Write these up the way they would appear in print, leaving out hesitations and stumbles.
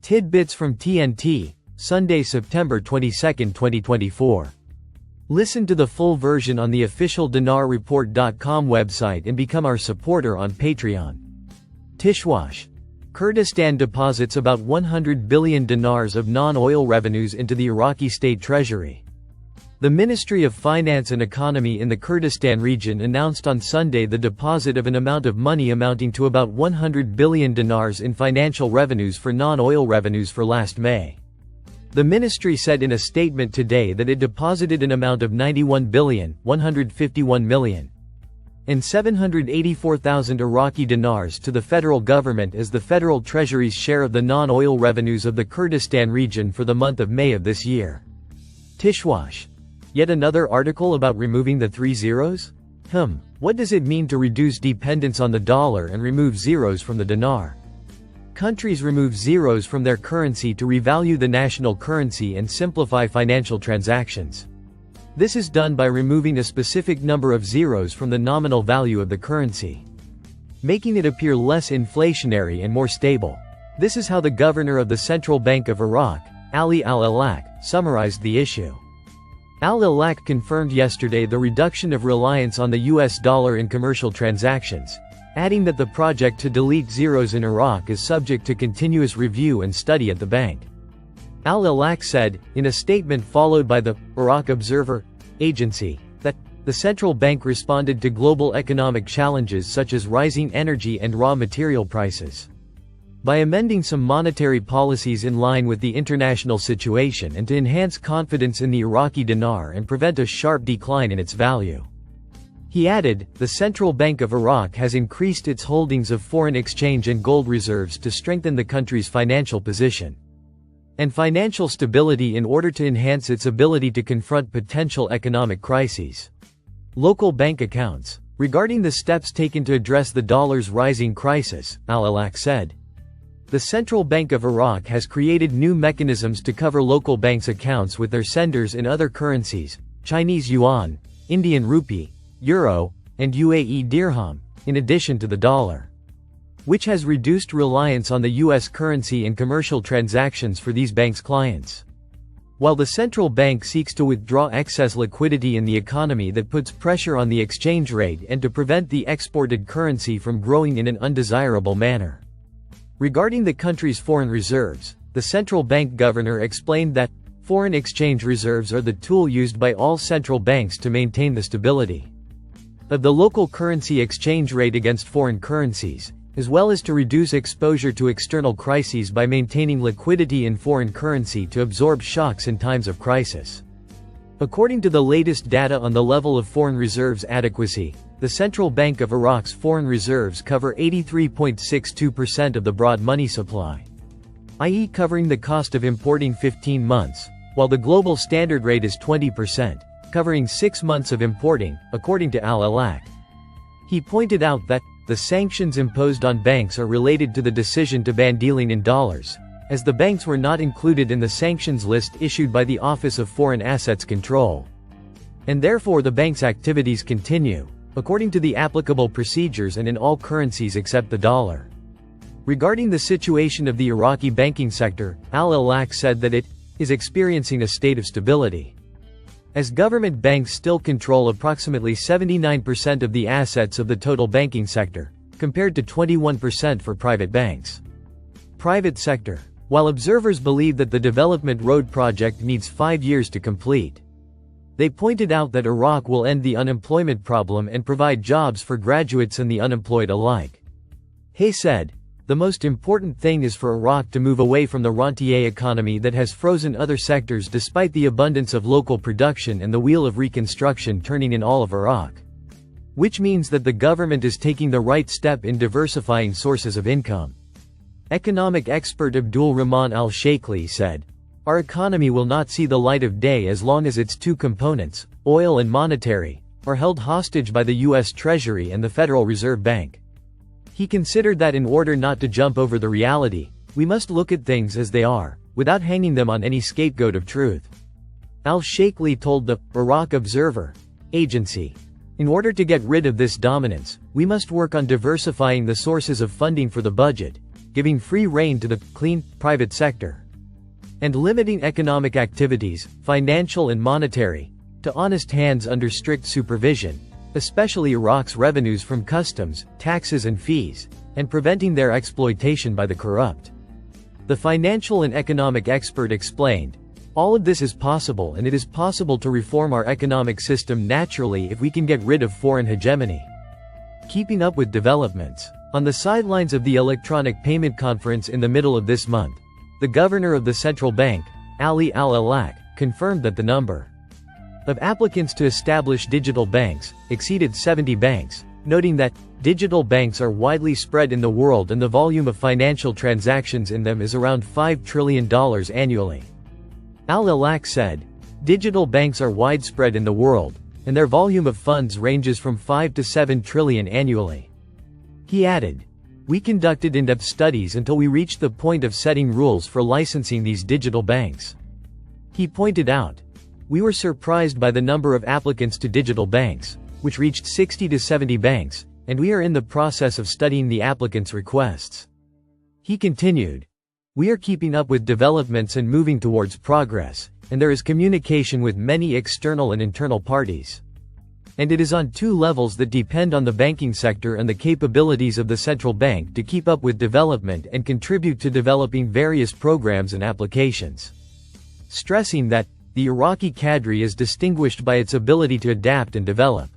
Tidbits from TNT, Sunday, September 22, 2024. Listen to the full version on the official dinarreport.com website and become our supporter on Patreon. Tishwash. Kurdistan deposits about 100 billion dinars of non-oil revenues into the Iraqi state treasury. The Ministry of Finance and Economy in the Kurdistan region announced on Sunday the deposit of an amount of money amounting to about 100 billion dinars in financial revenues for non-oil revenues for last May. The ministry said in a statement today that it deposited an amount of 91 billion, 151 million, and 784,000 Iraqi dinars to the federal government as the federal treasury's share of the non-oil revenues of the Kurdistan region for the month of May of this year. Tishwash. Yet another article about removing the 3 zeros? What does it mean to reduce dependence on the dollar and remove zeros from the dinar? Countries remove zeros from their currency to revalue the national currency and simplify financial transactions. This is done by removing a specific number of zeros from the nominal value of the currency, making it appear less inflationary and more stable. This is how the governor of the Central Bank of Iraq, Ali al-Alak, summarized the issue. Al-Alak confirmed yesterday the reduction of reliance on the US dollar in commercial transactions, adding that the project to delete zeros in Iraq is subject to continuous review and study at the bank. Al-Alak said, in a statement followed by the Iraq Observer agency, that the central bank responded to global economic challenges such as rising energy and raw material prices by amending some monetary policies in line with the international situation and to enhance confidence in the Iraqi dinar and prevent a sharp decline in its value. He added, the Central Bank of Iraq has increased its holdings of foreign exchange and gold reserves to strengthen the country's financial position and financial stability in order to enhance its ability to confront potential economic crises. Local bank accounts. Regarding the steps taken to address the dollar's rising crisis, Al-Alak said, the Central Bank of Iraq has created new mechanisms to cover local banks' accounts with their senders in other currencies, Chinese yuan, Indian rupee, euro, and UAE dirham, in addition to the dollar, which has reduced reliance on the U.S. currency in commercial transactions for these banks' clients. While the central bank seeks to withdraw excess liquidity in the economy that puts pressure on the exchange rate and to prevent the exported currency from growing in an undesirable manner. Regarding the country's foreign reserves, the central bank governor explained that foreign exchange reserves are the tool used by all central banks to maintain the stability of the local currency exchange rate against foreign currencies, as well as to reduce exposure to external crises by maintaining liquidity in foreign currency to absorb shocks in times of crisis. According to the latest data on the level of foreign reserves adequacy, the Central Bank of Iraq's foreign reserves cover 83.62% of the broad money supply, i.e. covering the cost of importing 15 months, while the global standard rate is 20%, covering 6 months of importing, according to Al-Alak. He pointed out that the sanctions imposed on banks are related to the decision to ban dealing in dollars, as the banks were not included in the sanctions list issued by the Office of Foreign Assets Control, and therefore the bank's activities continue, according to the applicable procedures and in all currencies except the dollar. Regarding the situation of the Iraqi banking sector, Al-Alak said that it is experiencing a state of stability, as government banks still control approximately 79% of the assets of the total banking sector, compared to 21% for private banks. Private sector. While observers believe that the Development Road project needs 5 years to complete, they pointed out that Iraq will end the unemployment problem and provide jobs for graduates and the unemployed alike. Hay said, the most important thing is for Iraq to move away from the rentier economy that has frozen other sectors despite the abundance of local production and the wheel of reconstruction turning in all of Iraq. Which means that the government is taking the right step in diversifying sources of income. Economic expert Abdul Rahman al-Sheikhli said, our economy will not see the light of day as long as its two components, oil and monetary, are held hostage by the U.S. Treasury and the Federal Reserve Bank. He considered that in order not to jump over the reality, we must look at things as they are, without hanging them on any scapegoat of truth. Al-Sheikhli told the Iraq Observer agency, in order to get rid of this dominance, we must work on diversifying the sources of funding for the budget, giving free rein to the clean private sector, and limiting economic activities, financial and monetary, to honest hands under strict supervision, especially Iraq's revenues from customs, taxes and fees, and preventing their exploitation by the corrupt. The financial and economic expert explained, "All of this is possible, and it is possible to reform our economic system naturally if we can get rid of foreign hegemony." Keeping up with developments. On the sidelines of the electronic payment conference in the middle of this month, the governor of the central bank, Ali Al-Alak, confirmed that the number of applicants to establish digital banks exceeded 70 banks, noting that digital banks are widely spread in the world and the volume of financial transactions in them is around $5 trillion annually. Al-Alak said, "Digital banks are widespread in the world, and their volume of funds ranges from 5 to 7 trillion annually." He added, "We conducted in-depth studies until we reached the point of setting rules for licensing these digital banks." He pointed out, "We were surprised by the number of applicants to digital banks, which reached 60 to 70 banks, and we are in the process of studying the applicants' requests." He continued, "We are keeping up with developments and moving towards progress, and there is communication with many external and internal parties. And it is on two levels that depend on the banking sector and the capabilities of the central bank to keep up with development and contribute to developing various programs and applications." Stressing that, the Iraqi cadre is distinguished by its ability to adapt and develop.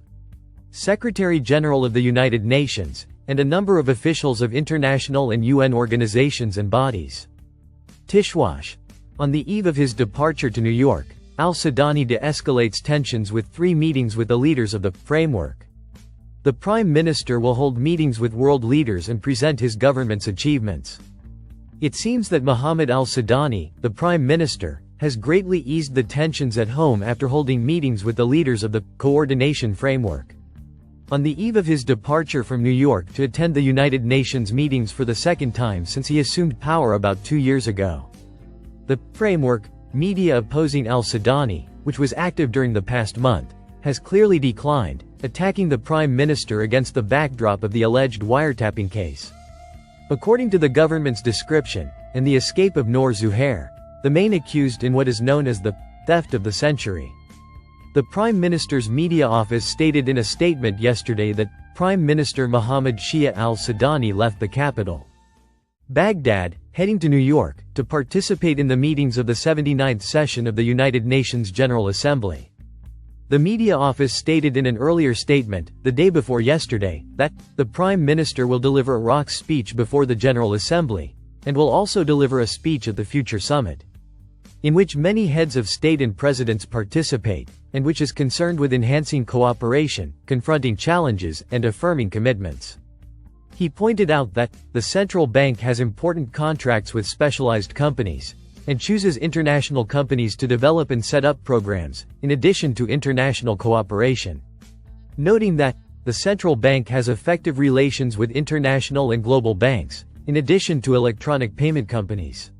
Secretary-General of the United Nations, and a number of officials of international and UN organizations and bodies. Tishwash. On the eve of his departure to New York, Al-Sudani de-escalates tensions with 3 meetings with the leaders of the framework. The Prime Minister will hold meetings with world leaders and present his government's achievements. It seems that Mohammed al-Sudani, the Prime Minister, has greatly eased the tensions at home after holding meetings with the leaders of the coordination framework. On the eve of his departure from New York to attend the United Nations meetings for the second time since he assumed power about 2 years ago. The framework, media opposing al-Sudani, which was active during the past month, has clearly declined, attacking the Prime Minister against the backdrop of the alleged wiretapping case. According to the government's description, and the escape of Noor Zuhair, the main accused in what is known as the theft of the century. The Prime Minister's media office stated in a statement yesterday that Prime Minister Mohammed Shia al-Sudani left the capital, Baghdad, heading to New York, to participate in the meetings of the 79th session of the United Nations General Assembly. The media office stated in an earlier statement, the day before yesterday, that the Prime Minister will deliver Iraq's speech before the General Assembly, and will also deliver a speech at the future summit, in which many heads of state and presidents participate, and which is concerned with enhancing cooperation, confronting challenges, and affirming commitments. He pointed out that the central bank has important contracts with specialized companies, and chooses international companies to develop and set up programs, in addition to international cooperation. Noting that the central bank has effective relations with international and global banks, in addition to electronic payment companies,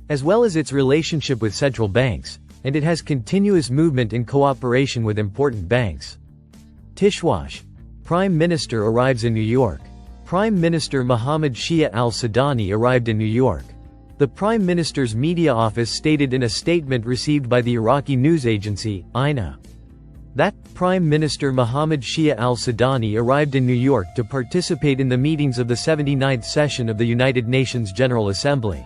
as well as its relationship with central banks, and it has continuous movement in cooperation with important banks. Tishwash. Prime Minister arrives in New York. Prime Minister Mohammed Shia al-Sudani arrived in New York. The Prime Minister's media office stated in a statement received by the Iraqi news agency, INA, that Prime Minister Mohammed Shia al-Sudani arrived in New York to participate in the meetings of the 79th session of the United Nations General Assembly.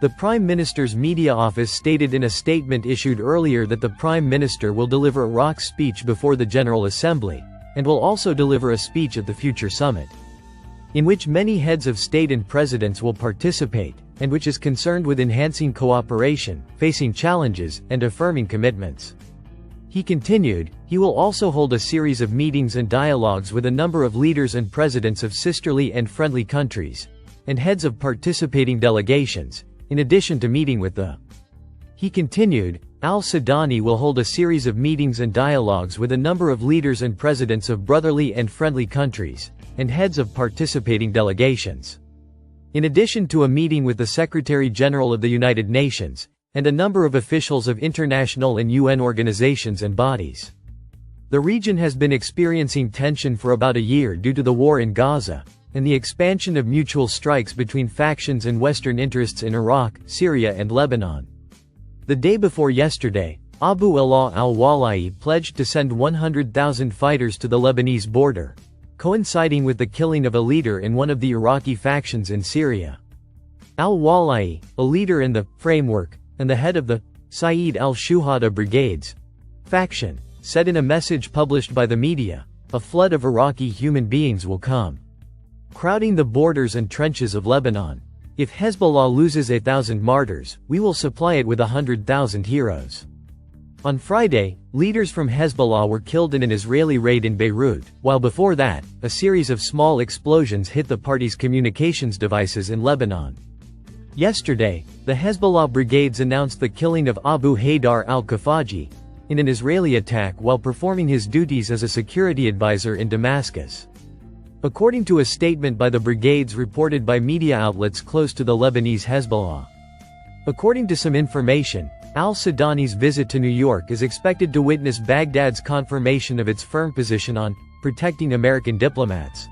The Prime Minister's media office stated in a statement issued earlier that the Prime Minister will deliver Iraq's speech before the General Assembly, and will also deliver a speech at the future summit, in which many heads of state and presidents will participate, and which is concerned with enhancing cooperation, facing challenges, and affirming commitments. He continued, he will also hold a series of meetings and dialogues with a number of leaders and presidents of sisterly and friendly countries, and heads of participating delegations, in addition to meeting with the. He continued, al-Sudani will hold a series of meetings and dialogues with a number of leaders and presidents of brotherly and friendly countries, and heads of participating delegations, in addition to a meeting with the Secretary-General of the United Nations, and a number of officials of international and UN organizations and bodies. The region has been experiencing tension for about a year due to the war in Gaza, and the expansion of mutual strikes between factions and Western interests in Iraq, Syria and Lebanon. The day before yesterday, Abu Ala al-Wala'i pledged to send 100,000 fighters to the Lebanese border, coinciding with the killing of a leader in one of the Iraqi factions in Syria. Al-Wala'i, a leader in the framework, and the head of the Saeed al-Shuhada Brigades faction, said in a message published by the media, "A flood of Iraqi human beings will come, crowding the borders and trenches of Lebanon. If Hezbollah loses 1,000 martyrs, we will supply it with 100,000 heroes." On Friday, leaders from Hezbollah were killed in an Israeli raid in Beirut, while before that, a series of small explosions hit the party's communications devices in Lebanon. Yesterday, the Hezbollah brigades announced the killing of Abu Haydar al-Kafaji in an Israeli attack while performing his duties as a security advisor in Damascus. According to a statement by the brigades reported by media outlets close to the Lebanese Hezbollah. According to some information, al-Sudani's visit to New York is expected to witness Baghdad's confirmation of its firm position on protecting American diplomats,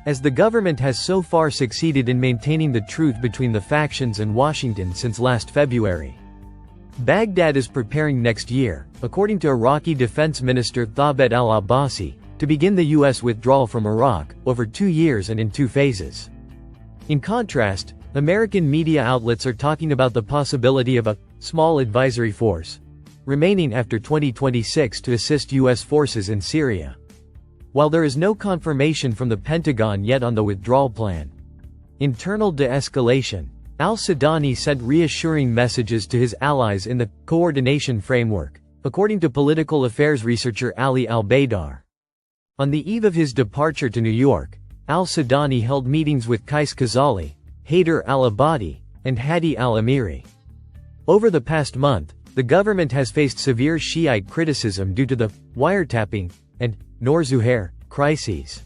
as the government has so far succeeded in maintaining the truth between the factions and Washington since last February. Baghdad is preparing next year, according to Iraqi Defense Minister Thabet al-Abbasi, to begin the U.S. withdrawal from Iraq, over 2 years and in 2 phases. In contrast, American media outlets are talking about the possibility of a small advisory force remaining after 2026 to assist U.S. forces in Syria, while there is no confirmation from the Pentagon yet on the withdrawal plan. Internal de-escalation. Al-Sudani sent reassuring messages to his allies in the coordination framework, according to political affairs researcher Ali al-Baydar. On the eve of his departure to New York, al-Sudani held meetings with Qais Khazali, Haider al-Abadi, and Hadi al-Amiri. Over the past month, the government has faced severe Shiite criticism due to the wiretapping and Noor Zuhair crises.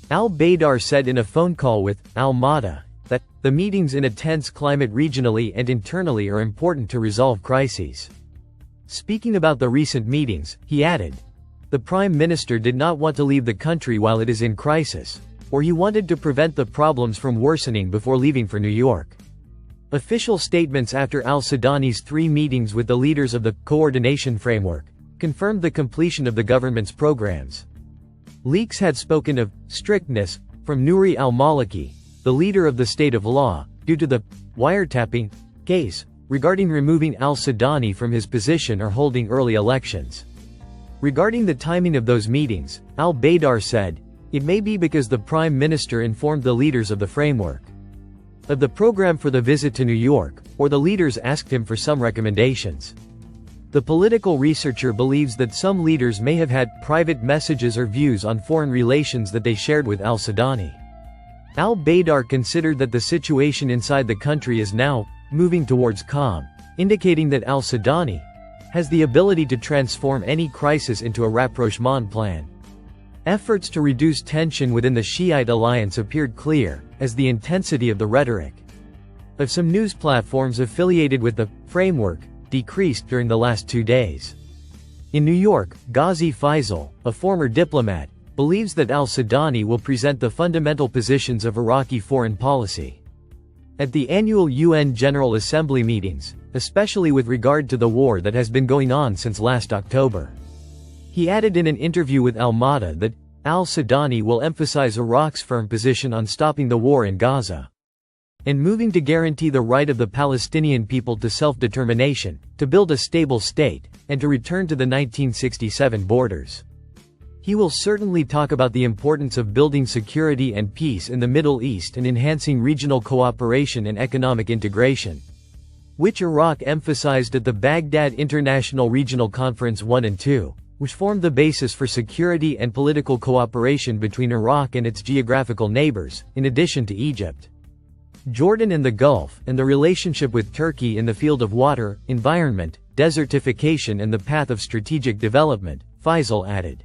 Al-Baydar said in a phone call with al-Mada that the meetings in a tense climate regionally and internally are important to resolve crises. Speaking about the recent meetings, he added, "The Prime Minister did not want to leave the country while it is in crisis, or he wanted to prevent the problems from worsening before leaving for New York." Official statements after al-Sudani's 3 meetings with the leaders of the coordination framework confirmed the completion of the government's programs. Leaks had spoken of strictness from Nouri al-Maliki, the leader of the state of law, due to the wiretapping case regarding removing al-Sudani from his position or holding early elections. Regarding the timing of those meetings, al-Baydar said, "It may be because the Prime Minister informed the leaders of the framework of the program for the visit to New York, or the leaders asked him for some recommendations." The political researcher believes that some leaders may have had private messages or views on foreign relations that they shared with al-Sudani. Al-Baydar considered that the situation inside the country is now moving towards calm, indicating that al-Sudani has the ability to transform any crisis into a rapprochement plan. Efforts to reduce tension within the Shiite alliance appeared clear, as the intensity of the rhetoric of some news platforms affiliated with the framework decreased during the last 2 days. In New York, Ghazi Faisal, a former diplomat, believes that al-Sudani will present the fundamental positions of Iraqi foreign policy at the annual UN General Assembly meetings, especially with regard to the war that has been going on since last October. He added in an interview with al-Mada that al-Sudani will emphasize Iraq's firm position on stopping the war in Gaza and moving to guarantee the right of the Palestinian people to self-determination, to build a stable state, and to return to the 1967 borders. He will certainly talk about the importance of building security and peace in the Middle East and enhancing regional cooperation and economic integration, which Iraq emphasized at the Baghdad International Regional Conference 1 and 2, which formed the basis for security and political cooperation between Iraq and its geographical neighbors, in addition to Egypt, Jordan and the Gulf, and the relationship with Turkey in the field of water, environment, desertification and the path of strategic development, Faisal added.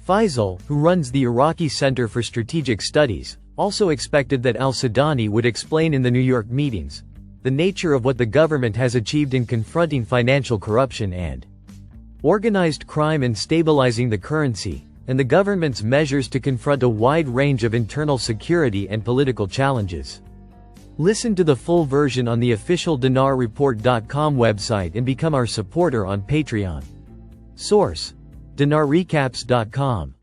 Faisal, who runs the Iraqi Center for Strategic Studies, also expected that al-Sudani would explain in the New York meetings the nature of what the government has achieved in confronting financial corruption and organized crime and stabilizing the currency, and the government's measures to confront a wide range of internal security and political challenges. Listen to the full version on the official dinarreport.com website and become our supporter on Patreon. Source: dinarrecaps.com